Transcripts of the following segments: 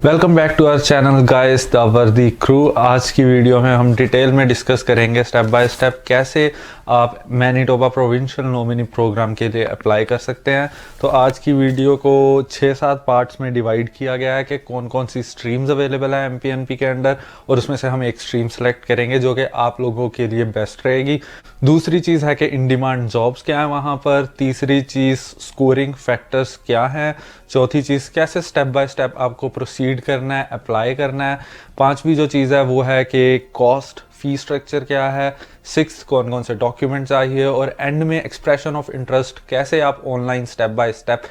Welcome back to our channel guys the Vardi crew. आज की video में हम डिटेल में डिस्कस करेंगे स्टेप बाय स्टेप कैसे आप मैनीटोबा प्रोविंशियल नॉमिनी प्रोग्राम के लिए अप्लाई कर सकते हैं। तो आज की वीडियो को 6-7 पार्ट्स में डिवाइड किया गया है कि कौन कौन सी स्ट्रीम्स अवेलेबल है एमपीएनपी के अंडर, और उसमें से हम एक स्ट्रीम सेलेक्ट करेंगे जो कि आप लोगों के लिए बेस्ट रहेगी। दूसरी चीज़ है कि इन डिमांड जॉब्स क्या है वहाँ पर। तीसरी चीज़ स्कोरिंग फैक्टर्स क्या है। चौथी चीज़ कैसे स्टेप बाय स्टेप आपको प्रोसीड करना है, अप्लाई करना है। पांचवी जो चीज़ है वो है कि कॉस्ट फी स्ट्रक्चर क्या है। सिक्स्थ कौन कौन से डॉक्यूमेंट चाहिए, और एंड में एक्सप्रेशन ऑफ इंटरेस्ट कैसे आप ऑनलाइन स्टेप बाय स्टेप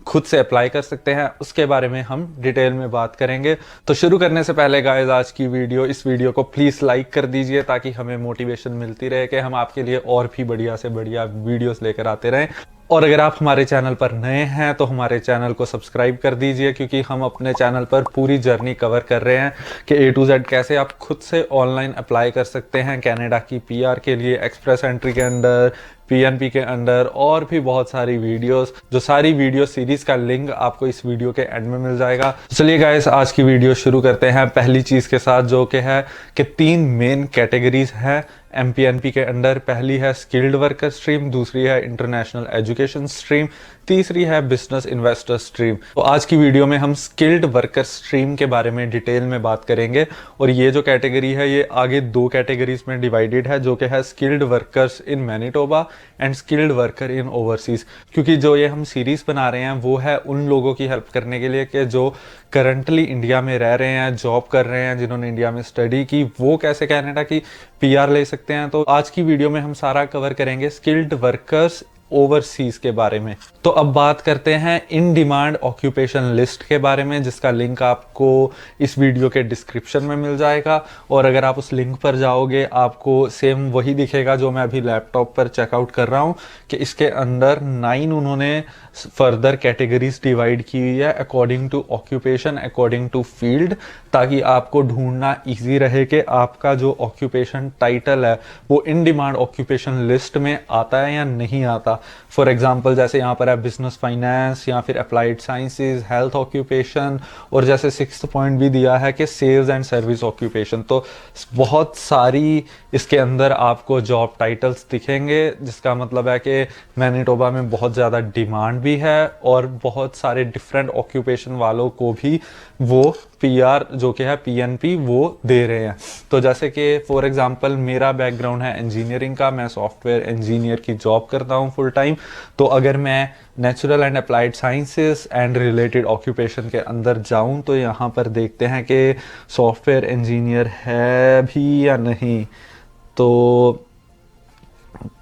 खुद से अप्लाई कर सकते हैं, उसके बारे में हम डिटेल में बात करेंगे। तो शुरू करने से पहले गाइस आज की इस वीडियो को प्लीज़ लाइक कर दीजिए ताकि हमें मोटिवेशन मिलती रहे कि हम आपके लिए और भी बढ़िया से बढ़िया वीडियोस लेकर आते रहें। और अगर आप हमारे चैनल पर नए हैं तो हमारे चैनल को सब्सक्राइब कर दीजिए, क्योंकि हम अपने चैनल पर पूरी जर्नी कवर कर रहे हैं कि A to Z कैसे आप खुद से ऑनलाइन अप्लाई कर सकते हैं कनाडा की PR के लिए, एक्सप्रेस एंट्री के अंडर, PNP के अंडर, और भी बहुत सारी वीडियोस। जो सारी वीडियो सीरीज का लिंक आपको इस वीडियो के एंड में मिल जाएगा। चलिए गाइस आज की वीडियो शुरू करते हैं पहली चीज़ के साथ, जो कि है कि 3 मेन कैटेगरीज है एमपीएनपी के अंडर। पहली है स्किल्ड वर्कर स्ट्रीम, दूसरी है इंटरनेशनल एजुकेशन स्ट्रीम, तीसरी है बिजनेस इन्वेस्टर स्ट्रीम। तो आज की वीडियो में हम स्किल्ड वर्कर स्ट्रीम के बारे में डिटेल में बात करेंगे। और ये जो कैटेगरी है ये आगे 2 कैटेगरीज में डिवाइडेड है, जो कि है skilled workers in Manitoba and skilled worker in overseas. क्योंकि जो ये हम सीरीज बना रहे हैं वो है उन लोगों की हेल्प करने के लिए कि जो करंटली इंडिया में रह रहे हैं, जॉब कर रहे हैं, जिन्होंने इंडिया में स्टडी की, वो कैसे कनाडा की PR ले सकते हैं। तो आज की वीडियो में हम सारा कवर करेंगे स्किल्ड वर्कर्स ओवरसीज के बारे में। तो अब बात करते हैं इन डिमांड ऑक्यूपेशन लिस्ट के बारे में, जिसका लिंक आपको इस वीडियो के डिस्क्रिप्शन में मिल जाएगा। और अगर आप उस लिंक पर जाओगे आपको सेम वही दिखेगा जो मैं अभी लैपटॉप पर चेकआउट कर रहा हूँ, कि इसके अंदर 9 उन्होंने फर्दर कैटेगरीज डिवाइड की हुई है according to occupation, according to field, ताकि आपको ढूंढना ईजी रहे कि आपका जो ऑक्यूपेशन टाइटल है वो इन डिमांड ऑक्यूपेशन लिस्ट में आता है या नहीं आता। फॉर एग्जाम्पल जैसे यहाँ पर है बिजनेस फाइनेंस, या फिर अप्लाइड साइंसेज, हेल्थ ऑक्यूपेशन, और जैसे 6th पॉइंट भी दिया है कि सेल्स एंड सर्विस ऑक्यूपेशन। तो बहुत सारी इसके अंदर आपको जॉब टाइटल्स दिखेंगे, जिसका मतलब है कि मैनीटोबा में बहुत ज़्यादा डिमांड भी है और बहुत सारे डिफरेंट ऑक्यूपेशन वालों को भी वो PR जो कि है PNP वो दे रहे हैं। तो जैसे कि फॉर एग्जांपल मेरा बैकग्राउंड है इंजीनियरिंग का, मैं सॉफ्टवेयर इंजीनियर की जॉब करता हूँ फुल टाइम। तो अगर मैं natural and applied sciences and related occupation के अंदर जाऊँ तो यहाँ पर देखते हैं कि सॉफ्टवेयर इंजीनियर है भी या नहीं। तो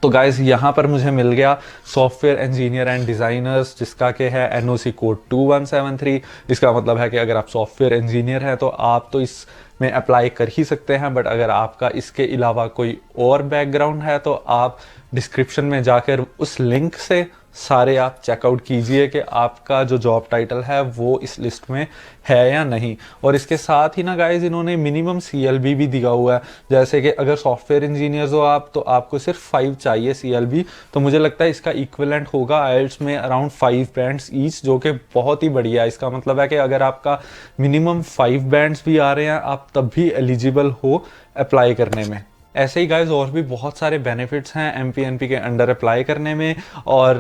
गाइस यहाँ पर मुझे मिल गया सॉफ्टवेयर इंजीनियर एंड डिज़ाइनर्स, जिसका के है NOC कोड 2173। इसका मतलब है कि अगर आप सॉफ्टवेयर इंजीनियर हैं तो आप तो इसमें अप्लाई कर ही सकते हैं, बट अगर आपका इसके अलावा कोई और बैकग्राउंड है तो आप डिस्क्रिप्शन में जाकर उस लिंक से सारे आप चेकआउट कीजिए कि आपका जो जॉब टाइटल है वो इस लिस्ट में है या नहीं। और इसके साथ ही ना गाइज इन्होंने मिनिमम CLB भी दिया हुआ है। जैसे कि अगर सॉफ्टवेयर इंजीनियर्स हो आप तो आपको सिर्फ 5 चाहिए CLB। तो मुझे लगता है इसका इक्विवेलेंट होगा IELTS में अराउंड 5 बैंड्स ईच, जो कि बहुत ही बढ़िया है। इसका मतलब है कि अगर आपका मिनिमम 5 बैंड्स भी आ रहे हैं आप तब भी एलिजिबल हो अप्लाई करने में। ऐसे ही गाइज और भी बहुत सारे बेनिफिट्स हैं एमपीएनपी के अंडर अप्लाई करने में, और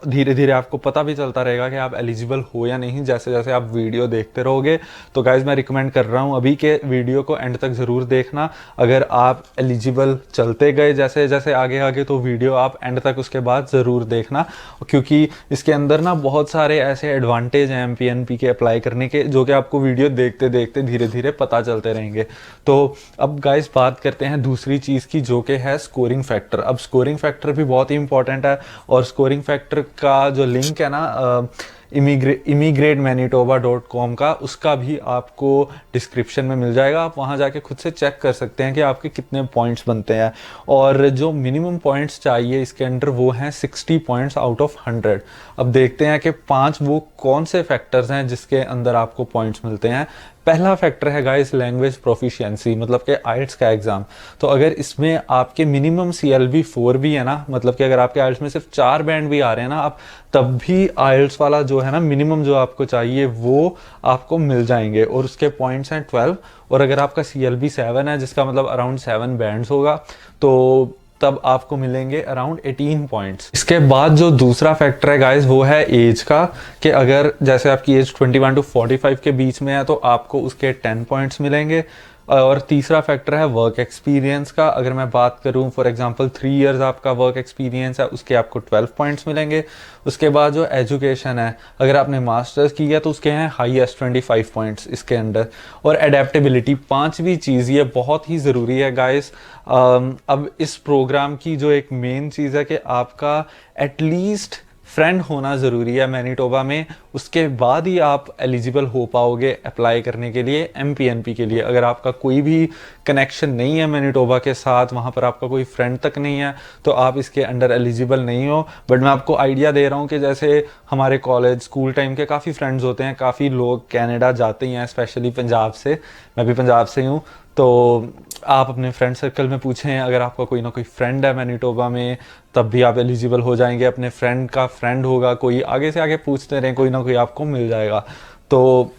धीरे धीरे आपको पता भी चलता रहेगा कि आप एलिजिबल हो या नहीं जैसे जैसे आप वीडियो देखते रहोगे। तो गाइज मैं रिकमेंड कर रहा हूँ अभी के वीडियो को एंड तक ज़रूर देखना। अगर आप एलिजिबल चलते गए जैसे जैसे आगे आगे तो वीडियो आप एंड तक उसके बाद ज़रूर देखना, क्योंकि इसके अंदर ना बहुत सारे ऐसे एडवांटेज हैं एमपीएनपी के अप्लाई करने के, जो कि आपको वीडियो देखते देखते धीरे धीरे पता चलते रहेंगे। तो अब गाइज बात करते हैं दूसरी चीज़ की, जो कि है स्कोरिंग फैक्टर। अब स्कोरिंग फैक्टर भी बहुत ही इंपॉर्टेंट है, और स्कोरिंग फैक्टर का जो लिंक है ना immigratemanitoba.com का, उसका भी आपको डिस्क्रिप्शन में मिल जाएगा। आप वहाँ जाके खुद से चेक कर सकते हैं कि आपके कितने पॉइंट्स बनते हैं। और जो मिनिमम पॉइंट्स चाहिए इसके अंडर वो हैं 60 पॉइंट्स आउट ऑफ 100। अब देखते हैं कि 5 वो कौन से फैक्टर्स हैं जिसके अंदर आपको पॉइंट्स मिलते हैं। पहला फैक्टर है गाइस लैंग्वेज प्रोफिशिएंसी, मतलब कि आइल्स का एग्ज़ाम। तो अगर इसमें आपके मिनिमम CLB 4 भी है ना, मतलब कि अगर आपके आइल्स में सिर्फ 4 बैंड भी आ रहे हैं ना, आप तब भी आइल्स वाला जो है ना मिनिमम जो आपको चाहिए वो आपको मिल जाएंगे, और उसके पॉइंट्स हैं 12। और अगर आपका CLB 7 है, जिसका मतलब अराउंड 7 बैंड्स होगा, तो तब आपको मिलेंगे अराउंड 18 पॉइंट्स। इसके बाद जो दूसरा फैक्टर है गाइस वो है एज का, कि अगर जैसे आपकी एज 21 to 45 के बीच में है तो आपको उसके 10 पॉइंट्स मिलेंगे। और तीसरा फैक्टर है वर्क एक्सपीरियंस का। अगर मैं बात करूं फॉर एग्जांपल 3 इयर्स आपका वर्क एक्सपीरियंस है, उसके आपको 12 पॉइंट्स मिलेंगे। उसके बाद जो एजुकेशन है, अगर आपने मास्टर्स की है तो उसके हैं हाईएस्ट 25 पॉइंट्स इसके अंडर। और एडेप्टेबिलिटी, पांचवी चीज़, ये बहुत ही ज़रूरी है गाइस। अब इस प्रोग्राम की जो एक मेन चीज़ है कि आपका एटलीस्ट फ्रेंड होना ज़रूरी है मैनीटोबा में, उसके बाद ही आप एलिजिबल हो पाओगे अप्लाई करने के लिए MPNP के लिए। अगर आपका कोई भी कनेक्शन नहीं है मैनीटोबा के साथ, वहाँ पर आपका कोई फ्रेंड तक नहीं है, तो आप इसके अंडर एलिजिबल नहीं हो। बट मैं आपको आइडिया दे रहा हूँ कि जैसे हमारे कॉलेज स्कूल टाइम के काफ़ी फ्रेंड्स होते हैं, काफ़ी लोग कनाडा जाते हैं, स्पेशली पंजाब से। मैं भी पंजाब से हूँ, तो आप अपने फ्रेंड सर्कल में पूछें, अगर आपका कोई ना कोई फ्रेंड है मैनीटोबा में, तब भी आप एलिजिबल हो जाएंगे। अपने फ्रेंड का फ्रेंड होगा कोई, आगे से आगे पूछते रहें, कोई ना कोई आपको मिल जाएगा। तो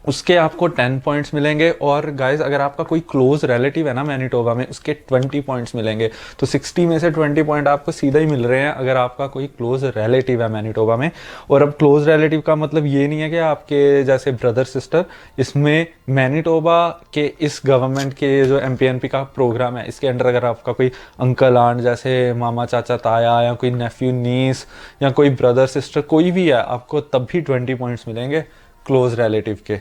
उसके आपको 10 पॉइंट्स मिलेंगे। और गाइज अगर आपका कोई क्लोज रिलेटिव है ना मैनीटोबा में, उसके 20 पॉइंट्स मिलेंगे। तो 60 में से 20 पॉइंट आपको सीधा ही मिल रहे हैं अगर आपका कोई क्लोज रिलेटिव है मैनीटोबा में। और अब क्लोज रिलेटिव का मतलब ये नहीं है कि आपके जैसे ब्रदर सिस्टर, इसमें मैनीटोबा के इस गवर्नमेंट के जो MPNP का प्रोग्राम है, इसके अंडर अगर आपका कोई अंकल आंट जैसे मामा चाचा ताया, या कोई नेफ्यू नीस, या कोई ब्रदर सिस्टर कोई भी है, आपको तब भी 20 पॉइंट्स मिलेंगे क्लोज रिलेटिव के।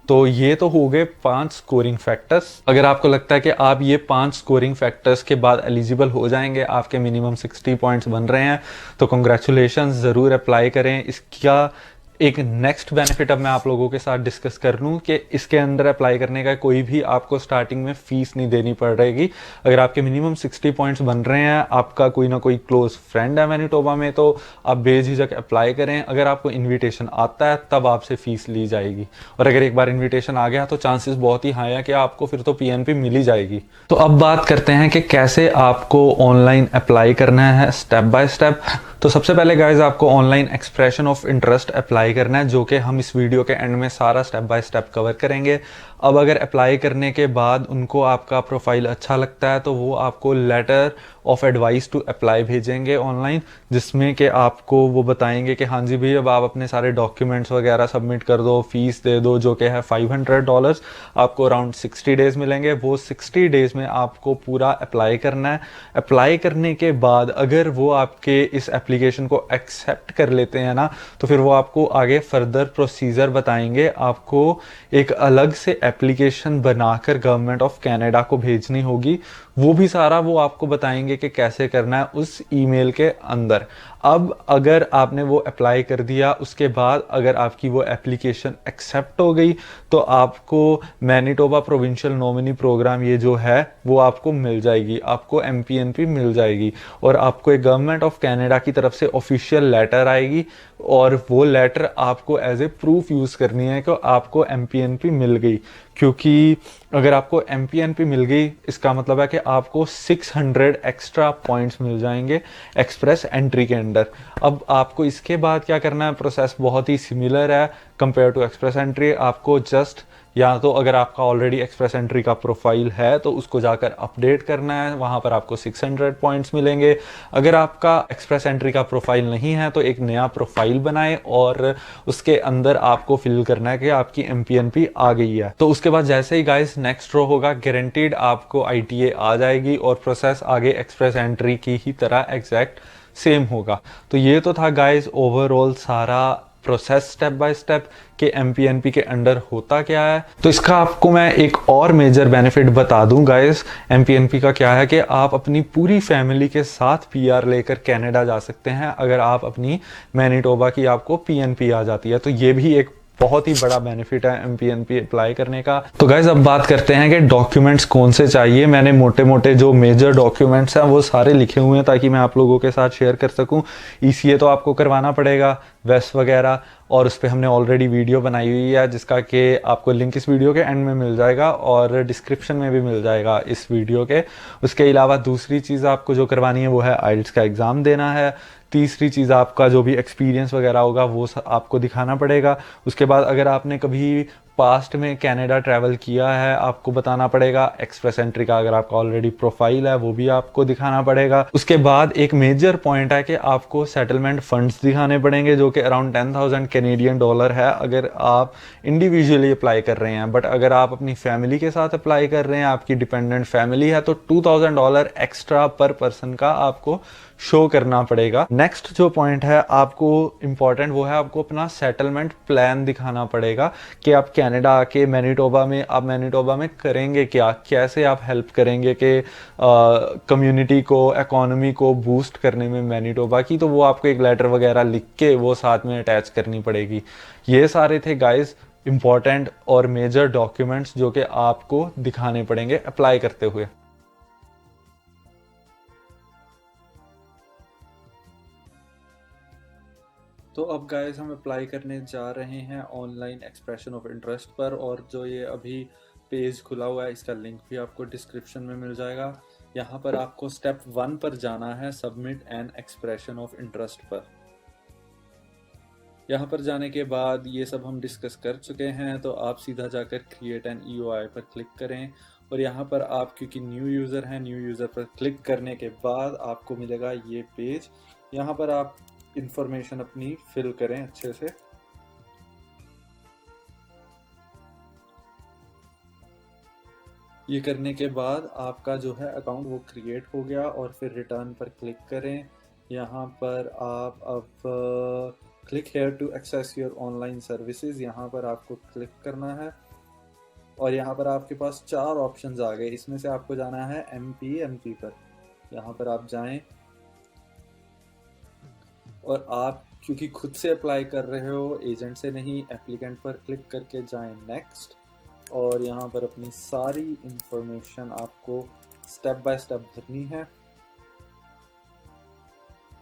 तो ये तो हो गए 5 स्कोरिंग फैक्टर्स। अगर आपको लगता है कि आप ये 5 स्कोरिंग फैक्टर्स के बाद एलिजिबल हो जाएंगे, आपके मिनिमम 60 पॉइंट्स बन रहे हैं, तो कॉन्ग्रेचुलेशंस, ज़रूर अप्लाई करें। इसका एक नेक्स्ट बेनिफिट अब मैं आप लोगों के साथ डिस्कस कर लूँ कि इसके अंदर अप्लाई करने का कोई भी आपको स्टार्टिंग में फ़ीस नहीं देनी पड़ रहेगी। अगर आपके मिनिमम 60 पॉइंट्स बन रहे हैं, आपका कोई ना कोई क्लोज फ्रेंड है मैनीटोबा में, तो आप बेझिझक अप्लाई करें। अगर आपको इन्विटेशन आता है तब आपसे फ़ीस ली जाएगी, और अगर एक बार इन्विटेशन आ गया तो चांसेस बहुत ही हाई है कि आपको फिर तो PNP मिल ही जाएगी। तो अब बात करते हैं कि कैसे आपको ऑनलाइन अप्लाई करना है स्टेप बाय स्टेप। तो सबसे पहले गाइज आपको online expression of interest apply करना है, जो कि हम इस वीडियो के एंड में सारा स्टेप बाय स्टेप कवर करेंगे। अब अगर अप्लाई करने के बाद उनको आपका प्रोफाइल अच्छा लगता है तो वो आपको letter of advice to apply भेजेंगे ऑनलाइन, जिसमें कि आपको वो बताएंगे कि हाँ जी भाई अब आप अपने सारे डॉक्यूमेंट्स वगैरह सबमिट कर दो, फीस दे दो, जो कि है $500। आपको अराउंड 60 डेज़ मिलेंगे। वो 60 डेज़ में आपको पूरा अप्लाई करना है। अप्लाई करने के बाद अगर वो आपके इस एप्लीकेशन को एक्सेप्ट कर लेते हैं ना, तो फिर वो आपको आगे फर्दर प्रोसीजर बताएंगे। आपको एक अलग से एप्लीकेशन बनाकर गवर्नमेंट ऑफ कनाडा को भेजनी होगी, वो भी सारा वो आपको बताएंगे कि कैसे करना है उस ईमेल के अंदर। अब अगर आपने वो अप्लाई कर दिया, उसके बाद अगर आपकी वो एप्लीकेशन एक्सेप्ट हो गई, तो आपको मैनीटोबा प्रोविंशियल नॉमिनी प्रोग्राम ये जो है वो आपको मिल जाएगी, आपको MPNP मिल जाएगी। और आपको एक गवर्नमेंट ऑफ कनाडा की तरफ से ऑफिशियल लेटर आएगी, और वो लेटर आपको एज ए प्रूफ यूज़ करनी है कि आपको MPNP मिल गई। क्योंकि अगर आपको MPNP मिल गई, इसका मतलब है कि आपको 600 एक्स्ट्रा पॉइंट्स मिल जाएंगे एक्सप्रेस एंट्री के अंदर। अब आपको इसके बाद क्या करना है, प्रोसेस बहुत ही सिमिलर है कंपेयर टू एक्सप्रेस एंट्री। आपको जस्ट या तो अगर आपका ऑलरेडी एक्सप्रेस एंट्री का प्रोफाइल है तो उसको जाकर अपडेट करना है, वहाँ पर आपको 600 पॉइंट्स मिलेंगे। अगर आपका एक्सप्रेस एंट्री का प्रोफाइल नहीं है तो एक नया प्रोफाइल बनाएं, और उसके अंदर आपको फिल करना है कि आपकी MPNP आ गई है। तो उसके बाद जैसे ही गाइस नेक्स्ट रो होगा, गारंटीड आपको ITA आ जाएगी, और प्रोसेस आगे एक्सप्रेस एंट्री की ही तरह एग्जैक्ट सेम होगा। तो ये तो था गाइस ओवरऑल सारा प्रोसेस स्टेप बाय स्टेप के MPNP के अंडर होता क्या है। तो इसका आपको मैं एक और मेजर बेनिफिट बता दूं गाइस, MPNP का क्या है कि आप अपनी पूरी फैमिली के साथ PR लेकर कनाडा जा सकते हैं अगर आप अपनी मैनीटोबा की आपको PNP आ जाती है। तो ये भी एक बहुत ही बड़ा बेनिफिट है MPNP अप्लाई करने का। तो गाइज अब बात करते हैं कि डॉक्यूमेंट्स कौन से चाहिए। मैंने मोटे मोटे जो मेजर डॉक्यूमेंट्स हैं वो सारे लिखे हुए हैं ताकि मैं आप लोगों के साथ शेयर कर सकूं। ECA तो आपको करवाना पड़ेगा, वेस्ट वगैरह, और उस पर हमने ऑलरेडी वीडियो बनाई हुई है जिसका कि आपको लिंक इस वीडियो के एंड में मिल जाएगा और डिस्क्रिप्शन में भी मिल जाएगा इस वीडियो के। उसके अलावा दूसरी चीज़ आपको जो करवानी है वो है आइल्स का एग्ज़ाम देना है। तीसरी चीज़ आपका जो भी एक्सपीरियंस वगैरह होगा वो आपको दिखाना पड़ेगा। उसके बाद अगर आपने कभी पास्ट में कनाडा ट्रैवल किया है आपको बताना पड़ेगा। एक्सप्रेस एंट्री का अगर आपका ऑलरेडी प्रोफाइल है वो भी आपको दिखाना पड़ेगा। उसके बाद एक मेजर पॉइंट है कि आपको सेटलमेंट फंड्स दिखाने पड़ेंगे जो कि अराउंड 10,000 कैनेडियन डॉलर है अगर आप इंडिविजुअली अप्लाई कर रहे हैं। बट अगर आप अपनी फैमिली के साथ अप्लाई कर रहे हैं, आपकी डिपेंडेंट फैमिली है, तो $2,000 एक्स्ट्रा पर पर्सन का आपको शो करना पड़ेगा। नेक्स्ट जो पॉइंट है आपको इम्पॉर्टेंट वो है आपको अपना सेटलमेंट प्लान दिखाना पड़ेगा कि आप कनाडा आके मैनीटोबा में आप मैनीटोबा में करेंगे क्या, कैसे आप हेल्प करेंगे कि कम्युनिटी को, इकोनॉमी को बूस्ट करने में मैनीटोबा की। तो वो आपको एक लेटर वगैरह लिख के वो साथ में अटैच करनी पड़ेगी। ये सारे थे गाइस इंपॉर्टेंट और मेजर डॉक्यूमेंट्स जो कि आपको दिखाने पड़ेंगे अप्लाई करते हुए। तो अब गाइस हम अप्लाई करने जा रहे हैं ऑनलाइन एक्सप्रेशन ऑफ इंटरेस्ट पर, और जो ये अभी पेज खुला हुआ है इसका लिंक भी आपको डिस्क्रिप्शन में मिल जाएगा। यहाँ पर आपको स्टेप 1 पर जाना है, submit an expression of interest पर। यहाँ पर जाने के बाद ये सब हम डिस्कस कर चुके हैं, तो आप सीधा जाकर क्रिएट एन ईओआई पर क्लिक करें, और यहाँ पर आप क्योंकि न्यू यूज़र हैं, न्यू यूज़र पर क्लिक करने के बाद आपको मिलेगा ये पेज। यहाँ पर आप इंफॉर्मेशन अपनी फिल करें अच्छे से। ये करने के बाद आपका जो है अकाउंट वो क्रिएट हो गया, और फिर रिटर्न पर क्लिक करें। यहाँ पर आप अब click here to access your online services, यहाँ पर आपको क्लिक करना है, और यहाँ पर आपके पास 4 ऑप्शंस आ गए। इसमें से आपको जाना है एमपी पर। यहाँ पर आप जाएं, और आप क्योंकि खुद से अप्लाई कर रहे हो, एजेंट से नहीं, एप्लीकेंट पर क्लिक करके जाएं नेक्स्ट, और यहाँ पर अपनी सारी इंफॉर्मेशन आपको स्टेप बाय स्टेप भरनी है।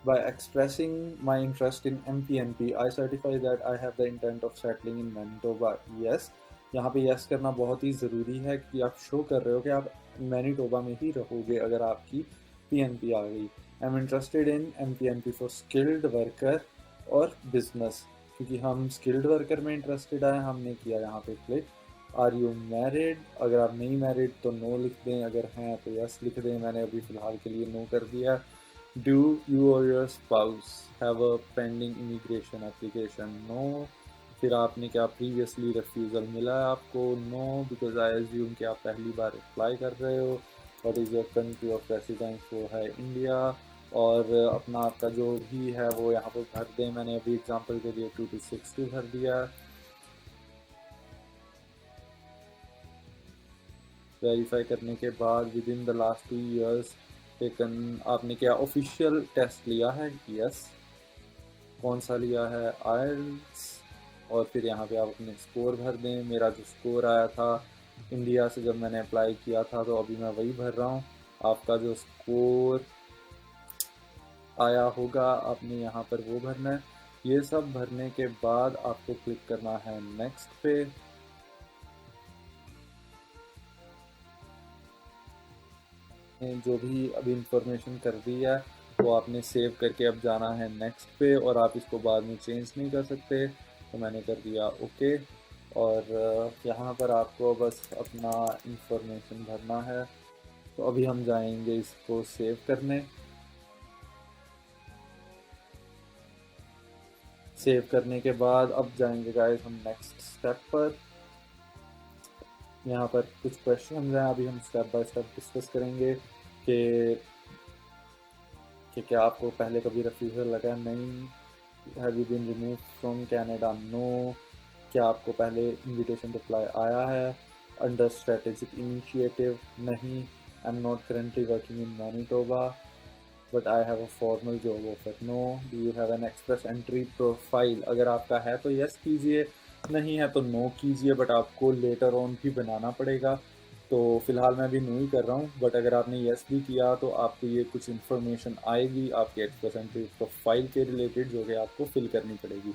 By expressing my interest in MPNP, I certify that I have the intent of settling in Manitoba. Yes, यहाँ पे yes करना बहुत ही ज़रूरी है कि आप शो कर रहे हो कि आप मैनीटोबा में ही रहोगे अगर आपकी PNP आ गई। I'm interested in MPNP for skilled worker और business, क्योंकि हम skilled worker में interested आए, हमने किया यहाँ पे क्लिक। आर यू मैरिड, अगर आप नहीं मैरिड तो नो लिख दें, अगर हैं तो यस लिख दें। मैंने अभी फ़िलहाल के लिए नो कर दिया। Do you or your spouse have a pending immigration application? No. फिर आपने क्या प्रीवियसली रेफ्यूज़ल मिला है आपको? नो, बिकॉज आई एज्यूम कि आप पहली बार अप्लाई कर रहे हो। What is your country of residence? वो है इंडिया। और अपना आपका जो भी है वो यहाँ पर भर दें। मैंने अभी एग्जांपल के लिए 2 to 60 भर दिया। वेरीफाई करने के बाद with in the last 2 years taken, आपने क्या ऑफिशियल टेस्ट लिया है? यस। कौन सा लिया है? आइल्स। और फिर यहाँ पे आप अपने स्कोर भर दें। मेरा जो स्कोर आया था इंडिया से जब मैंने अप्लाई किया था, तो अभी मैं वही भर रहा हूँ। आपका जो स्कोर आया होगा आपने यहाँ पर वो भरना है। ये सब भरने के बाद आपको क्लिक करना है नेक्स्ट पे। जो भी अभी इंफॉर्मेशन कर दी है वो आपने सेव करके अब जाना है नेक्स्ट पे, और आप इसको बाद में चेंज नहीं कर सकते, तो मैंने कर दिया ओके। और यहाँ पर आपको बस अपना इंफॉर्मेशन भरना है। तो अभी हम जाएंगे इसको सेव करने। सेव करने के बाद अब जाएंगे गाइस हम नेक्स्ट स्टेप पर। यहाँ पर कुछ क्वेश्चन हैं, अभी हम स्टेप बाय स्टेप डिस्कस करेंगे कि क्या आपको पहले कभी रेफ्यूजल लगा? नहीं। Have you been remove from Canada? No. क्या आपको पहले इनविटेशन टू अप्लाई आया है अंडर स्ट्रेटेजिक इनिशिएटिव? नहीं। I am not currently working in Manitoba but I have a formal job offer? No. Do you have an express entry profile? अगर आपका है तो यस कीजिए, नहीं है तो नो कीजिए, बट आपको लेटर ऑन भी बनाना पड़ेगा। तो फ़िलहाल मैं अभी नो ही कर रहा हूँ, बट अगर आपने येस भी किया तो आपको ये कुछ इन्फॉर्मेशन आएगी आपके एक्स परसेंटेज प्रोफाइल के रिलेटेड, जो कि आपको फिल करनी पड़ेगी।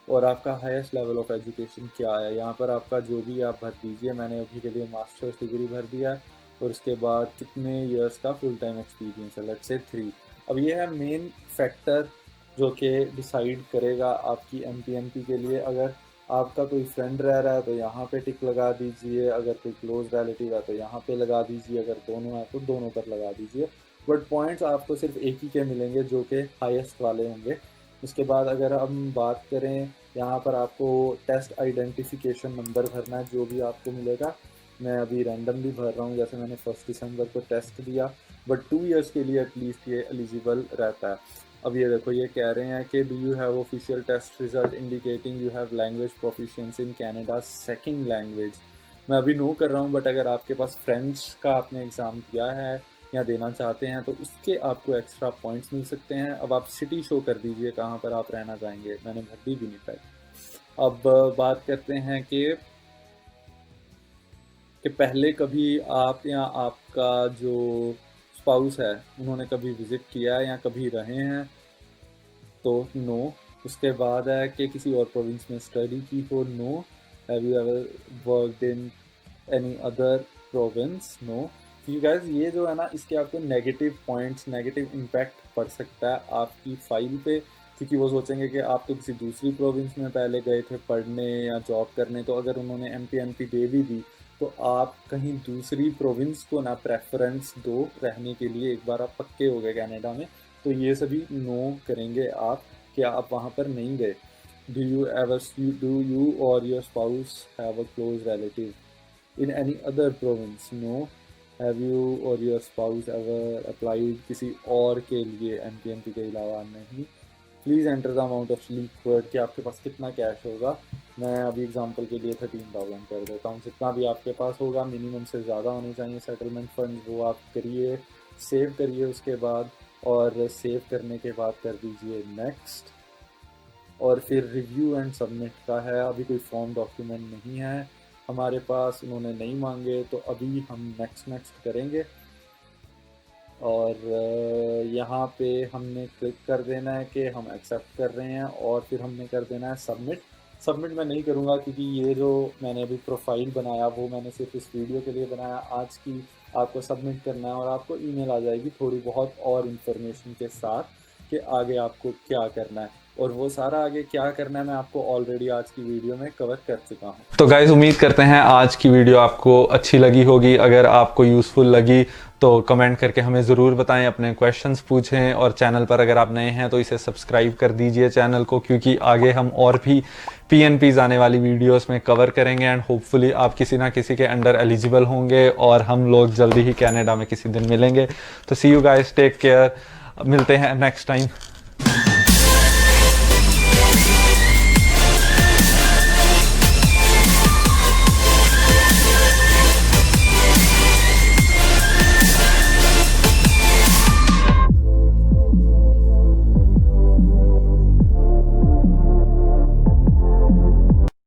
और आपका हाईएस्ट लेवल ऑफ एजुकेशन क्या है, यहाँ पर आपका जो भी आप भर दीजिए। मैंने अभी के लिए मास्टर्स डिग्री भर दिया है, और उसके बाद कितने ईयर्स का फुल टाइम एक्सपीरियंस है, लेट्स से 3। अब ये है मेन फैक्टर जो कि डिसाइड करेगा आपकी एमपीएनपी के लिए। अगर आपका कोई फ्रेंड रह रहा है तो यहाँ पे टिक लगा दीजिए, अगर कोई क्लोज रिलेटिव है तो यहाँ पे लगा दीजिए, अगर दोनों है तो दोनों पर लगा दीजिए। बट पॉइंट्स आपको सिर्फ एक ही के मिलेंगे जो कि हाईएस्ट वाले होंगे। उसके बाद अगर हम बात करें, यहाँ पर आपको टेस्ट आइडेंटिफिकेशन नंबर भरना है, जो भी आपको मिलेगा। मैं अभी रैंडमली भर रहा हूँ, जैसे मैंने 1 दिसंबर को टेस्ट दिया, बट 2 ईयर्स के लिए एटलीस्ट ये एलिजिबल रहता है। अब ये देखो, ये कह रहे हैं कि do you have official test result indicating you have language proficiency in Canada second language. मैं अभी नो कर रहा हूँ, बट अगर आपके पास फ्रेंच का आपने एग्ज़ाम दिया है या देना चाहते हैं तो उसके आपको एक्स्ट्रा पॉइंट्स मिल सकते हैं। अब आप सिटी शो कर दीजिए कहाँ पर आप रहना चाहेंगे, मैंने भर दी भी नहीं पाई। अब बात करते हैं कि पहले कभी आप या आपका जो स्पाउस है उन्होंने कभी विज़िट किया है या कभी रहे हैं, तो नो। उसके बाद है कि किसी और प्रोविंस में स्टडी की हो, no. Have you ever worked in any other province, no. क्योंकि गाइस ये जो है ना, इसके आपको नेगेटिव पॉइंट्स, नेगेटिव इम्पैक्ट पड़ सकता है आपकी फ़ाइल पे, क्योंकि वो सोचेंगे कि आप तो किसी दूसरी प्रोविंस में पहले गए थे पढ़ने या जॉब करने, तो अगर उन्होंने एमपीएनपी दे भी दी तो आप कहीं दूसरी प्रोविंस को ना प्रेफरेंस दो रहने के लिए। एक बार आप पक्के हो गए कनाडा में तो ये सभी नो करेंगे आप, कि आप वहाँ पर नहीं गए। Do you or your spouse have a close relative in any other province, no. Have you or your spouse ever applied किसी और के लिए एमपीएनपी के अलावा, नहीं। Please enter the amount of liquid, कि आपके पास कितना कैश होगा। मैं अभी एग्जांपल के लिए 13,000 कर देता हूँ। जितना भी आपके पास होगा, मिनिमम से ज़्यादा होने चाहिए सेटलमेंट फंड, वो आप करिए, सेव करिए उसके बाद, और सेव करने के बाद कर दीजिए नेक्स्ट। और फिर रिव्यू एंड सबमिट का है, अभी कोई फॉर्म डॉक्यूमेंट नहीं है हमारे पास, उन्होंने नहीं मांगे, तो अभी हम नेक्स्ट करेंगे। और यहाँ पे हमने क्लिक कर देना है कि हम एक्सेप्ट कर रहे हैं, और फिर हमने कर देना है सबमिट। सबमिट मैं नहीं करूँगा, क्योंकि ये जो मैंने अभी प्रोफाइल बनाया वो मैंने सिर्फ इस वीडियो के लिए बनाया। आज की आपको सबमिट करना है, और आपको ईमेल आ जाएगी थोड़ी बहुत और इन्फॉर्मेशन के साथ कि आगे आपको क्या करना है। और वो सारा आगे क्या करना है मैं आपको ऑलरेडी आज की वीडियो में कवर कर चुका हूँ। तो गाइज उम्मीद करते हैं आज की वीडियो आपको अच्छी लगी होगी। अगर आपको यूज़फुल लगी तो कमेंट करके हमें ज़रूर बताएं, अपने क्वेश्चंस पूछें, और चैनल पर अगर आप नए हैं तो इसे सब्सक्राइब कर दीजिए चैनल को, क्योंकि आगे हम और भी पीएनपीज़ आने वाली वीडियोस में कवर करेंगे। एंड होपफुली आप किसी ना किसी के अंडर एलिजिबल होंगे, और हम लोग जल्दी ही कनाडा में किसी दिन मिलेंगे। तो सी यू गाइज, टेक केयर, मिलते हैं नेक्स्ट टाइम।